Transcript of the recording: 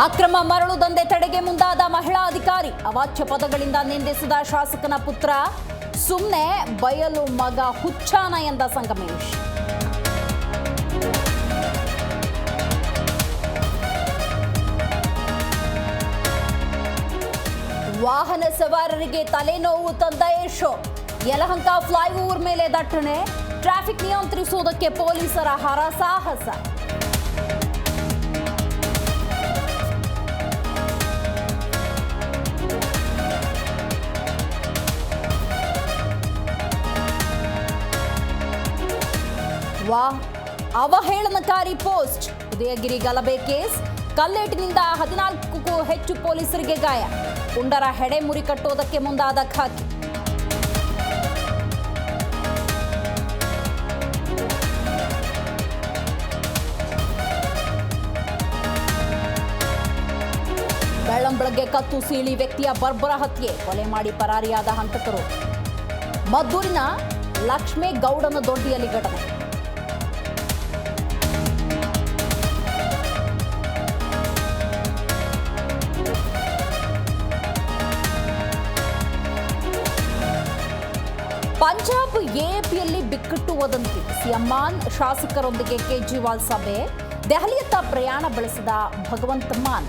ಅಕ್ರಮ ಮರಳು ದಂಧೆ ತಡೆಗೆ ಮುಂದಾದ ಮಹಿಳಾ ಅಧಿಕಾರಿ ಅವಾಚ್ಯ ಪದಗಳಿಂದ ನಿಂದಿಸಿದ ಶಾಸಕನ ಪುತ್ರ ಸುಮ್ನೆ ಬಯಲು ಮಗ ಹುಚ್ಚಾನ ಎಂದ ಸಂಗಮೇಶ್. ವಾಹನ ಸವಾರರಿಗೆ ತಲೆನೋವು ತಂದ ಏರ್ಶೋ. ಯಲಹಂಕ ಫ್ಲೈಓವರ್ ಮೇಲೆ ದಟ್ಟಣೆ, ಟ್ರಾಫಿಕ್ ನಿಯಂತ್ರಿಸುವುದಕ್ಕೆ ಪೊಲೀಸರ ಹರಸಾಹಸ. ಅವಹೇಳನಕಾರಿ ಪೋಸ್ಟ್, ಉದಯಗಿರಿ ಗಲಭೆ ಕೇಸ್, ಕಲ್ಲೇಟಿನಿಂದ 14ಕ್ಕೂ ಹೆಚ್ಚು ಪೊಲೀಸರಿಗೆ ಗಾಯ, ಪುಂಡರ ಹೆಡೆ ಮುರಿ ಕಟ್ಟುವುದಕ್ಕೆ ಮುಂದಾದ ಖಾಕಿ. ಬೆಳ್ಳಂಬೆಳಗ್ಗೆ ಕತ್ತು ಸೀಳಿ ವ್ಯಕ್ತಿಯ ಬರ್ಬರ ಹತ್ಯೆ, ಕೊಲೆ ಮಾಡಿ ಪರಾರಿಯಾದ ಹಂತಕರು. ಮದ್ದೂರಿನ ಲಕ್ಷ್ಮೇಗೌಡನ ದೊಡ್ಡಿಯಲ್ಲಿ ಘಟನೆ. ಪಂಜಾಬ್ ಎಎಪಿಯಲ್ಲಿ ಬಿಕ್ಕಟ್ಟು ವದಂತಿ, ಸಿಎಂ ಮಾನ್ ಶಾಸಕರೊಂದಿಗೆ ಕೇಜ್ರಿವಾಲ್ ಸಭೆ, ದೆಹಲಿಯತ್ತ ಪ್ರಯಾಣ ಬೆಳೆಸಿದ ಭಗವಂತ ಮಾನ್.